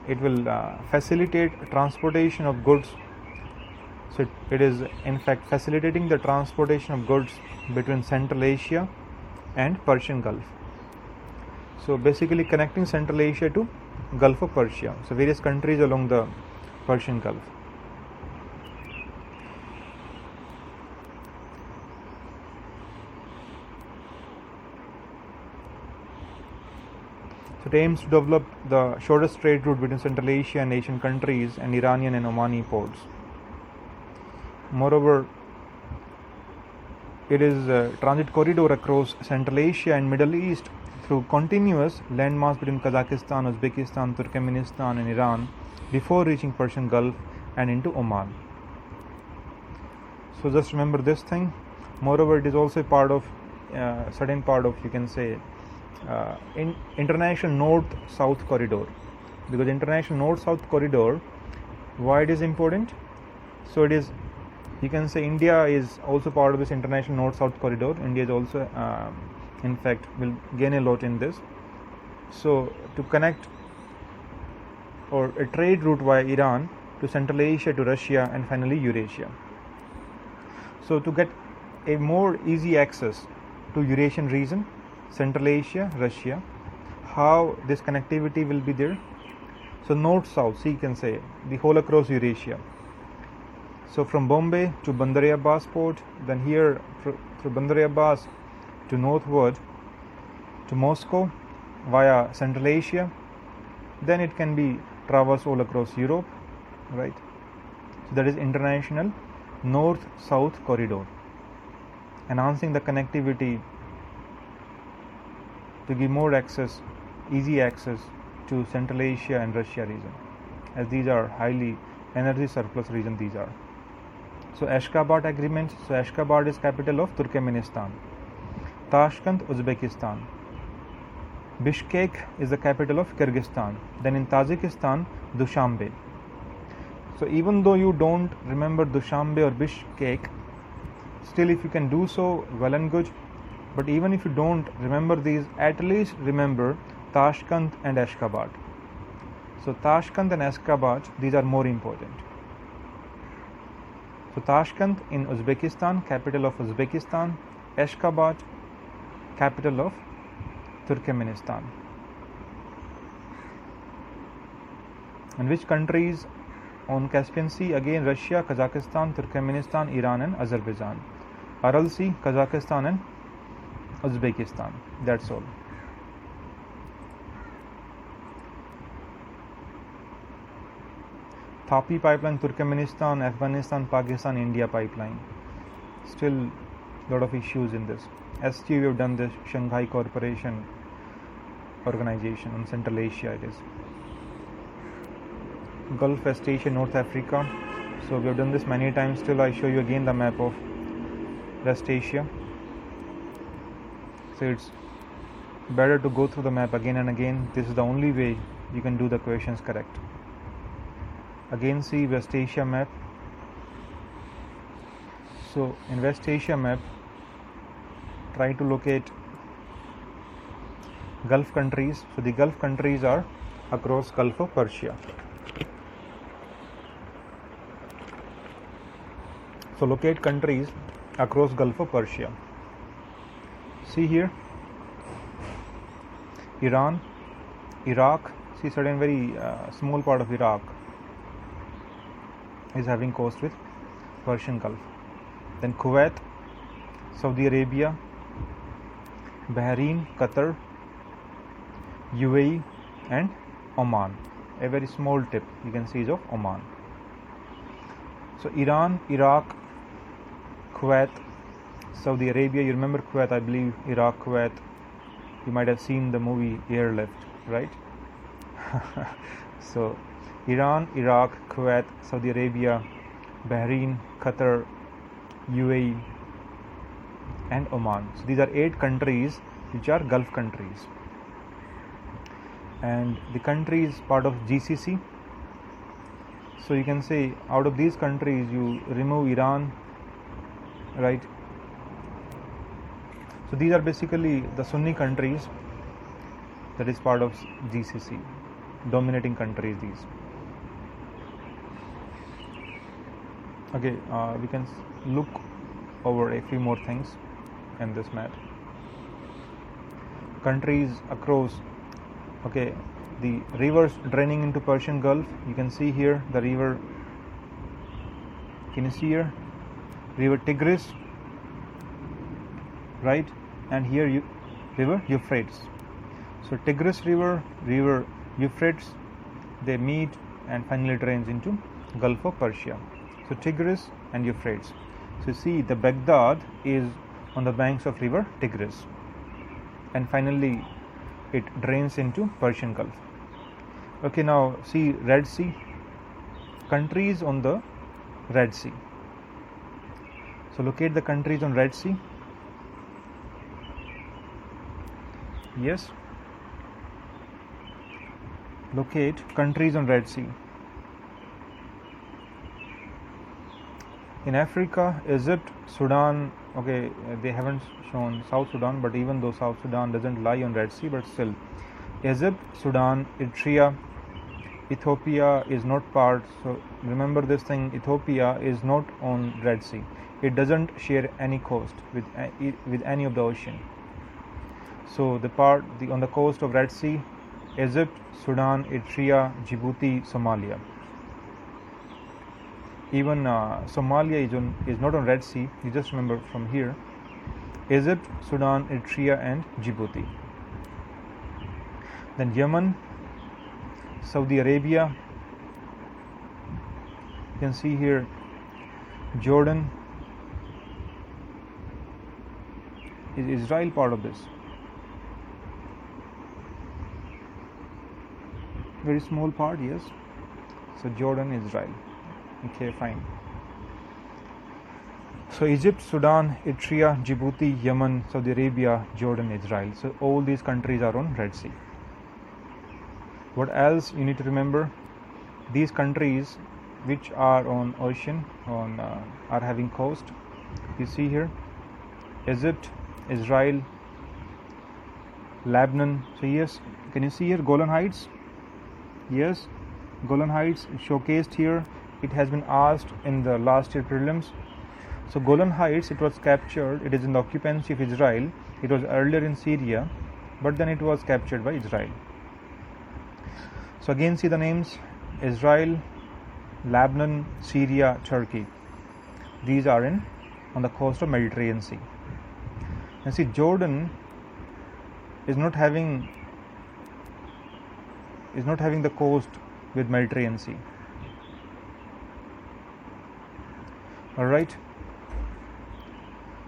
It will facilitate transportation of goods. So it is in fact facilitating the transportation of goods between Central Asia and Persian Gulf. So basically connecting Central Asia to Gulf of Persia. So various countries along the Persian Gulf. So it aims to develop the shortest trade route between Central Asia and Asian countries and Iranian and Omani ports. Moreover, it is a transit corridor across Central Asia and Middle East through continuous landmass between Kazakhstan, Uzbekistan, Turkmenistan and Iran before reaching Persian Gulf and into Oman. So just remember this thing. Moreover, it is also a part of certain part of, you can say, in international north-south corridor, because international north-south corridor, why it is important? So it is, you can say, India is also part of this international north-south corridor. India is also in fact will gain a lot in this. So to connect, or a trade route via Iran to Central Asia, to Russia and finally Eurasia. So to get a more easy access to Eurasian region, Central Asia, Russia, how this connectivity will be there? So north-south, so you can say the whole across Eurasia. So from Bombay to Bandar Abbas port, then here through Bandar Abbas to northward to Moscow via Central Asia, then it can be traversed all across Europe, right? So that is international north-south corridor, enhancing the connectivity to give more access, easy access to Central Asia and Russia region, as these are highly energy surplus region these are. So Ashgabat Agreement, so Ashgabat is capital of Turkmenistan. Tashkent, Uzbekistan. Bishkek is the capital of Kyrgyzstan. Then in Tajikistan, Dushanbe. So even though you don't remember Dushanbe or Bishkek, still if you can do so, well and good. But even if you don't remember these, at least remember Tashkent and Ashgabat. So Tashkent and Ashgabat, these are more important. So Tashkent in Uzbekistan, capital of Uzbekistan. Ashgabat, capital of Turkmenistan. And which countries on Caspian Sea? Again Russia, Kazakhstan, Turkmenistan, Iran and Azerbaijan. Aral Sea, Kazakhstan and Uzbekistan. That's all. Tapi pipeline, Turkmenistan, Afghanistan, Pakistan, India pipeline. Still lot of issues in this. STO, we have done this Shanghai Cooperation Organization on Central Asia it is. Gulf, West Asia, North Africa. So we have done this many times. Still, I show you again the map of West Asia. So it's better to go through the map again and again. This is the only way you can do the questions correct. Again, see West Asia map. So in West Asia map, try to locate Gulf countries. So the Gulf countries are across Gulf of Persia. So locate countries across Gulf of Persia. See here, Iran, Iraq. See, certain very small part of Iraq is having coast with Persian Gulf. Then Kuwait, Saudi Arabia, Bahrain, Qatar, UAE and Oman. A very small tip you can see is of Oman. So Iran, Iraq, Kuwait, Saudi Arabia. You remember Kuwait, I believe. Iraq, Kuwait. You might have seen the movie Airlift, right? So Iran, Iraq, Kuwait, Saudi Arabia, Bahrain, Qatar, UAE and Oman. So these are 8 countries which are Gulf countries. And the country is part of GCC. So you can say out of these countries you remove Iran, right? So these are basically the Sunni countries that is part of GCC, dominating countries these. Okay, we can look over a few more things in this map. Countries across, okay, the rivers draining into Persian Gulf. You can see here the river. Can you see here? River Tigris, right? And here river Euphrates. So Tigris river, river Euphrates, they meet and finally drains into Gulf of Persia. So Tigris and Euphrates. So see, the Baghdad is on the banks of river Tigris, and finally it drains into Persian Gulf. Okay, now see Red Sea, countries on the Red Sea. So locate the countries on Red Sea. Yes, locate countries on Red Sea. In Africa, Egypt, Sudan. Okay, they haven't shown South Sudan, but even though South Sudan doesn't lie on Red Sea, but still Egypt, Sudan, Eritrea, Ethiopia is not part. So remember this thing, Ethiopia is not on Red Sea. It doesn't share any coast with any of the ocean. So the part on the coast of Red Sea, Egypt, Sudan, Eritrea, Djibouti, Somalia. Even Somalia is not on Red Sea. You just remember from here, Egypt, Sudan, Eritrea and Djibouti. Then Yemen, Saudi Arabia. You can see here Jordan. Is Israel part of this? Very small part, yes. So Jordan, Israel. Okay, fine. So Egypt, Sudan, Eritrea, Djibouti, Yemen, Saudi Arabia, Jordan, Israel. So all these countries are on Red Sea. What else you need to remember? These countries which are on ocean, are having coast. You see here, Egypt, Israel, Lebanon. So yes, can you see here Golan Heights? Yes, Golan Heights showcased here. It has been asked in the last year prelims. So Golan Heights, it was captured. It is in the occupancy of Israel. It was earlier in Syria, but then it was captured by Israel. So again, see the names: Israel, Lebanon, Syria, Turkey. These are on the coast of Mediterranean Sea. And see, Jordan is not having the coast with Mediterranean Sea. All right.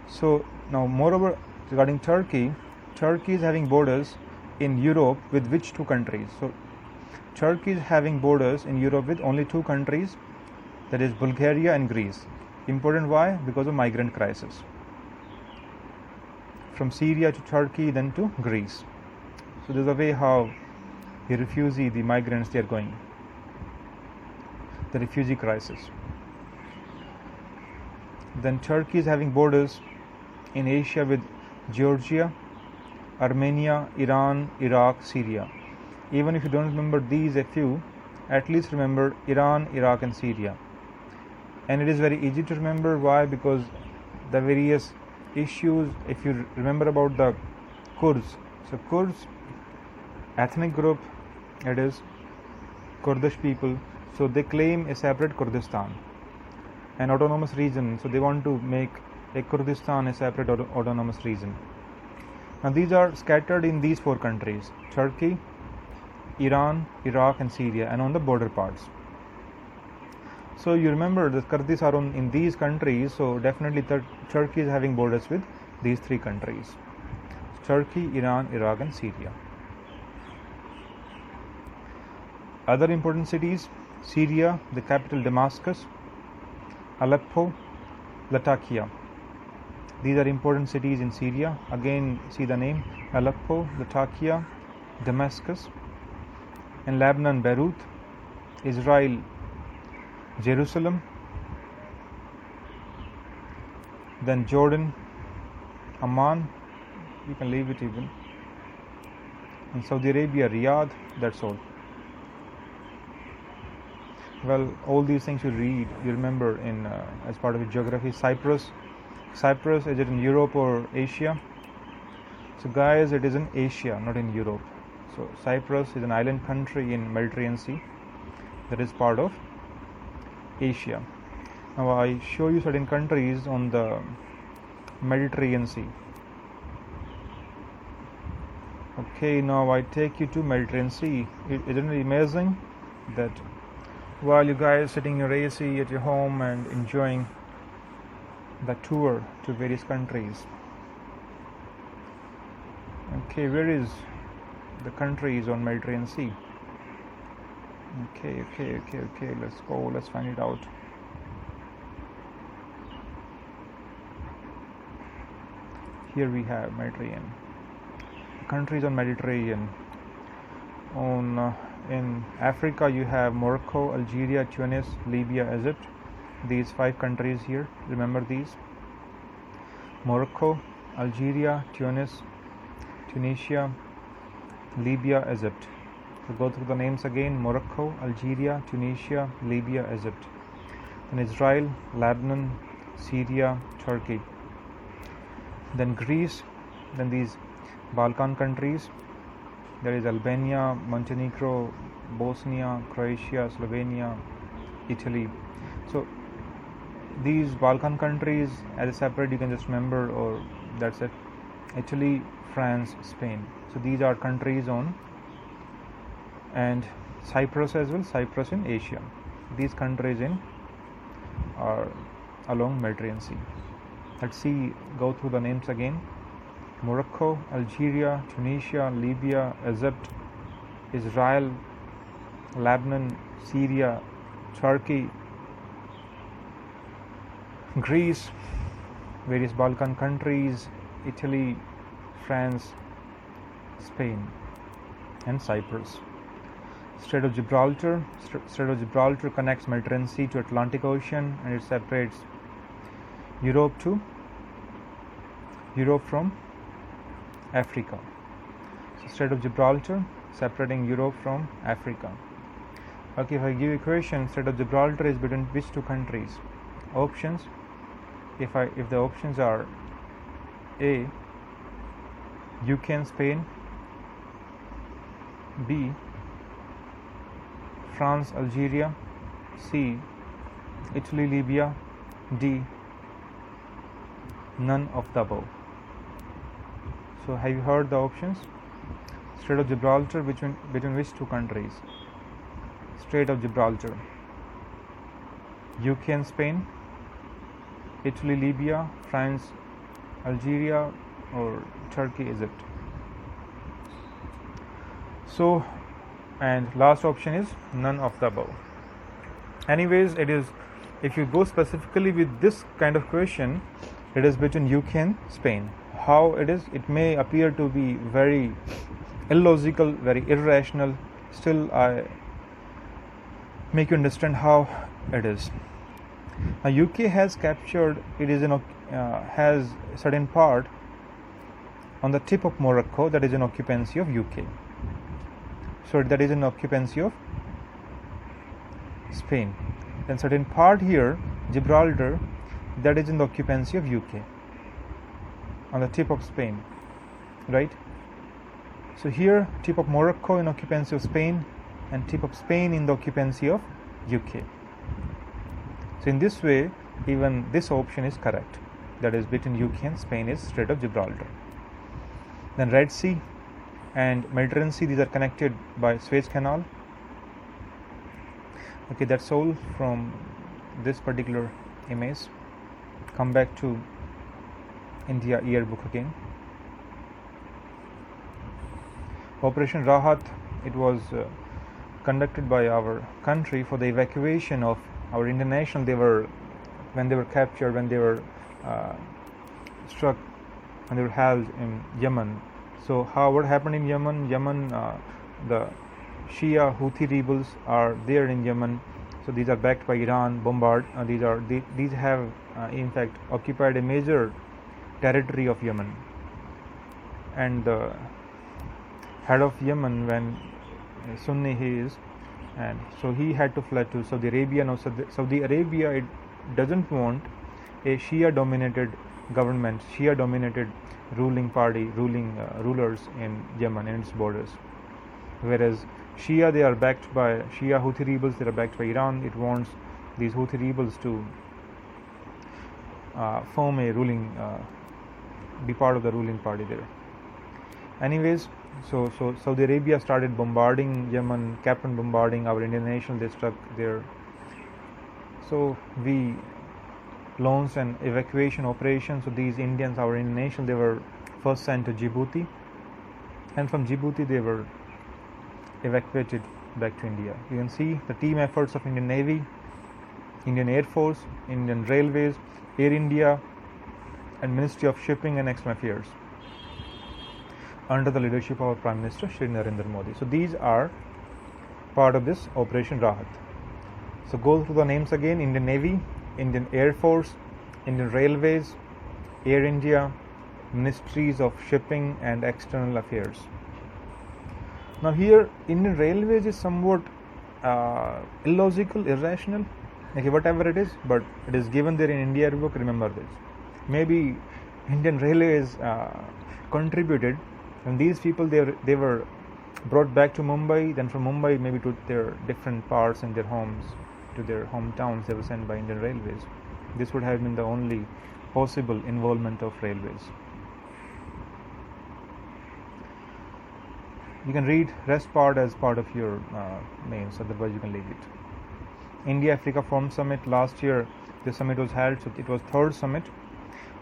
So now, moreover, regarding Turkey is having borders in Europe with which two countries? So Turkey is having borders in Europe with only two countries, that is Bulgaria and Greece. Important why? Because of migrant crisis. From Syria to Turkey, then to Greece. So there's a way how the migrants, they are going. The refugee crisis. Then Turkey is having borders in Asia with Georgia, Armenia, Iran, Iraq, Syria. Even if you don't remember these a few, at least remember Iran, Iraq and Syria. And it is very easy to remember. Why? Because the various issues, if you remember about the Kurds. So Kurds, ethnic group, it is Kurdish people. So they claim a separate Kurdistan, an autonomous region. So they want to make a Kurdistan a separate autonomous region. Now these are scattered in these four countries: Turkey, Iran, Iraq and Syria, and on the border parts. So you remember the Kurds are in these countries, so definitely Turkey is having borders with these three countries: Turkey, Iran, Iraq and Syria. Other important cities: Syria, the capital Damascus, Aleppo, Latakia. These are important cities in Syria. Again, see the name: Aleppo, Latakia, Damascus. In Lebanon, Beirut. Israel, Jerusalem. Then Jordan, Amman. You can leave it even. In Saudi Arabia, Riyadh. That's all. Well, all these things you read, you remember in as part of your geography. Cyprus. Cyprus, is it in Europe or Asia? So guys, it is in Asia, not in Europe. So Cyprus is an island country in Mediterranean Sea that is part of Asia. Now I show you certain countries on the Mediterranean Sea. Okay, now I take you to Mediterranean Sea. Isn't it amazing that while you guys sitting in your AC at your home and enjoying the tour to various countries. Okay, where is the countries on Mediterranean Sea? Okay, let's go, let's find it out. Here we have Mediterranean. Countries on Mediterranean. In Africa you have Morocco, Algeria, Tunis, Libya, Egypt. These 5 countries here, remember these: Morocco, Algeria, Tunis, Tunisia, Libya, Egypt. So go through the names again: Morocco, Algeria, Tunisia, Libya, Egypt. Then Israel, Lebanon, Syria, Turkey. Then Greece. Then these Balkan countries, there is Albania, Montenegro, Bosnia, Croatia, Slovenia, Italy. So these Balkan countries as a separate, you can just remember, or that's it: Italy, France, Spain. So these are countries on, and Cyprus as well, Cyprus in Asia. These countries are along Mediterranean Sea. Let's see, go through the names again: Morocco, Algeria, Tunisia, Libya, Egypt, Israel, Lebanon, Syria, Turkey, Greece, various Balkan countries, Italy, France, Spain, and Cyprus. Strait of Gibraltar. Strait of Gibraltar connects Mediterranean Sea to Atlantic Ocean, and it separates Europe from Africa. So Strait of Gibraltar separating Europe from Africa. Okay, if I give you a question, Strait of Gibraltar is between which two countries? Options. If the options are A, UK and Spain, B, France, Algeria, C, Italy, Libya, D, none of the above. So have you heard the options? Strait of Gibraltar between which two countries? Strait of Gibraltar, UK and Spain, Italy, Libya, France, Algeria, or Turkey, Egypt. So and last option is none of the above. Anyways, it is, if you go specifically with this kind of question, it is between UK and Spain. How it is, it may appear to be very illogical, very irrational, still I make you understand how it is. Now UK has captured, it is in has certain part on the tip of Morocco that is in occupancy of UK. So that is in occupancy of Spain. Then certain part here, Gibraltar, that is in the occupancy of UK, on the tip of Spain, right? So here, tip of Morocco in occupancy of Spain, and tip of Spain in the occupancy of UK. So in this way, even this option is correct. That is between UK and Spain is Strait of Gibraltar. Then Red Sea and Mediterranean Sea, these are connected by Suez Canal. Okay, that's all from this particular image. Come back to India yearbook again. Operation Rahat, it was conducted by our country for the evacuation of our Indian national. When they were captured, when they were struck, and they were held in Yemen. So what happened in Yemen? The Shia Houthi rebels are there in Yemen. So these are backed by Iran, these have in fact occupied a major territory of Yemen. And the head of Yemen, when Sunni he is, and so he had to flee to Saudi Arabia. Now Saudi Arabia, it doesn't want a Shia dominated government, Shia dominated ruling rulers in Yemen and its borders. Whereas Shia, they are backed by Shia Houthi rebels, they are backed by Iran. It wants these Houthi rebels to form a be part of the ruling party there. Anyways, so Saudi Arabia started bombarding Yemen, kept on bombarding our Indian nation. They struck there. So we launched an evacuation operation. So these Indians, our Indian nation, they were first sent to Djibouti, and from Djibouti they were evacuated back to India. You can see the team efforts of Indian Navy, Indian Air Force, Indian Railways, Air India, and Ministry of Shipping and External Affairs under the leadership of our Prime Minister Shri Narendra Modi. So these are part of this Operation Rahat. So go through the names again: Indian Navy, Indian Air Force, Indian Railways, Air India, Ministries of Shipping and External Affairs. Now here Indian Railways is somewhat illogical, irrational, okay, whatever it is, but it is given there in India book. Remember this. Maybe Indian Railways contributed, and these people they were brought back to Mumbai. Then from Mumbai maybe to their different parts in their homes, to their hometowns, they were sent by Indian Railways. This would have been the only possible involvement of railways. You can read rest part as part of your names, otherwise you can leave it. India-Africa Forum Summit, last year the summit was held, so it was third summit.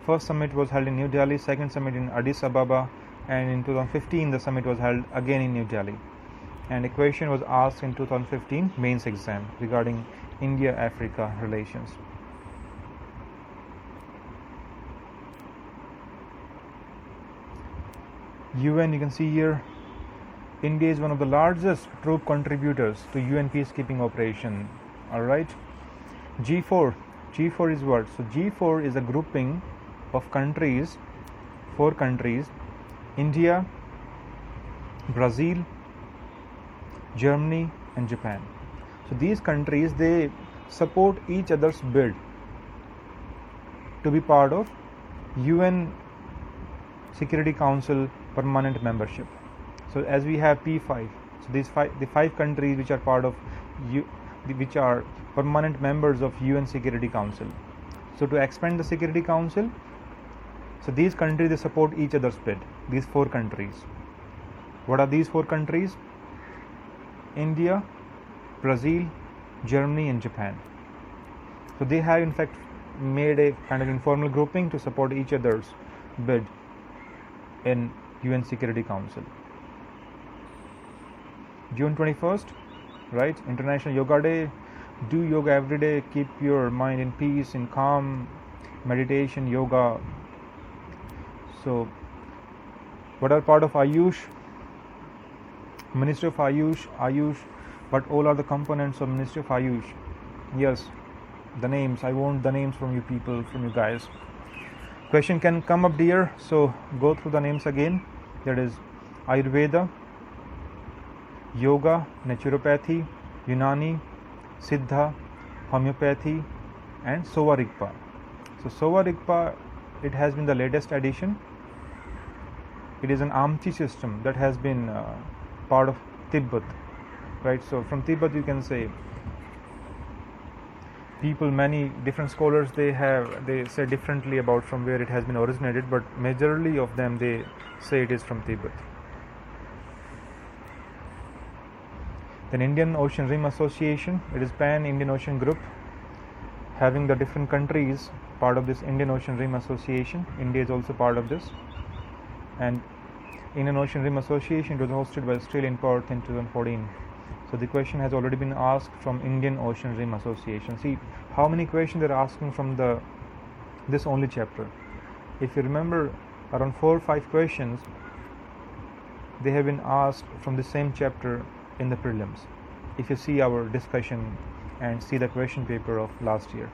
First summit was held in New Delhi, second summit in Addis Ababa, and in 2015 the summit was held again in New Delhi. And a question was asked in 2015 mains exam regarding India-Africa relations. UN, you can see here, India is one of the largest troop contributors to UN peacekeeping operation. Alright. G4 is what? So G4 is a grouping of countries, 4 countries: India, Brazil, Germany and Japan. So these countries, they support each other's bid to be part of UN Security Council permanent membership. So as we have P5, so the 5 countries which are part of which are permanent members of UN Security Council. So to expand the Security Council, so these countries, they support each other's bid. These 4 countries. What are these 4 countries? India, Brazil, Germany and Japan. So they have in fact made a kind of informal grouping to support each other's bid in UN Security Council. June 21st, right? International Yoga Day. Do yoga every day. Keep your mind in peace, in calm, meditation, yoga. So, what are part of Ayush? Ministry of Ayush. What all are the components of Ministry of Ayush? Yes, the names. I want the names from you people, from you guys. Question can come up dear. So go through the names again. That is Ayurveda, Yoga, Naturopathy, Unani, Siddha, Homeopathy, and Sowa Rigpa. So Sowa Rigpa, it has been the latest addition. It is an Amchi system that has been part of Tibet, right? So from Tibet you can say people, many different scholars, they say differently about from where it has been originated, but majorly of them they say it is from Tibet. Then Indian Ocean Rim Association, it is pan-Indian Ocean group having the different countries part of this Indian Ocean Rim Association. India is also part of this. And Indian Ocean Rim Association, it was hosted by Australia in Perth in 2014. So the question has already been asked from Indian Ocean Rim Association. See how many questions they're asking from this only chapter. If you remember, around 4 or 5 questions they have been asked from the same chapter in the prelims, if you see our discussion and see the question paper of last year.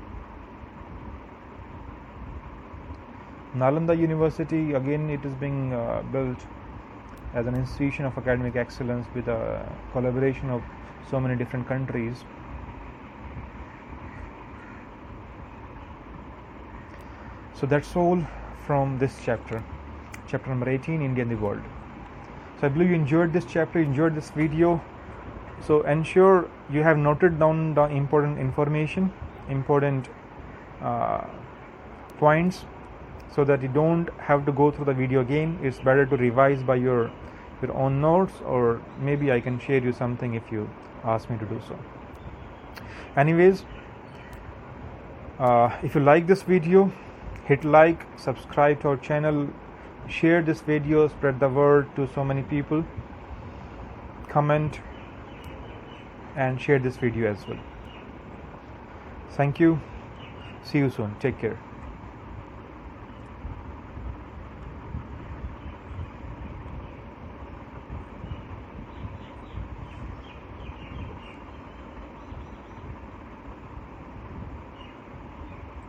Nalanda University, again it is being built as an institution of academic excellence with a collaboration of so many different countries. So that's all from this chapter number 18, India and the World. So I believe you enjoyed this chapter, enjoyed this video. So ensure you have noted down the important information, important points, so that you don't have to go through the video again. It's better to revise by your own notes, or maybe I can share you something if you ask me to do so. Anyways, if you like this video, hit like, subscribe to our channel, share this video, spread the word to so many people, comment and share this video as well. Thank you. See you soon. Take care.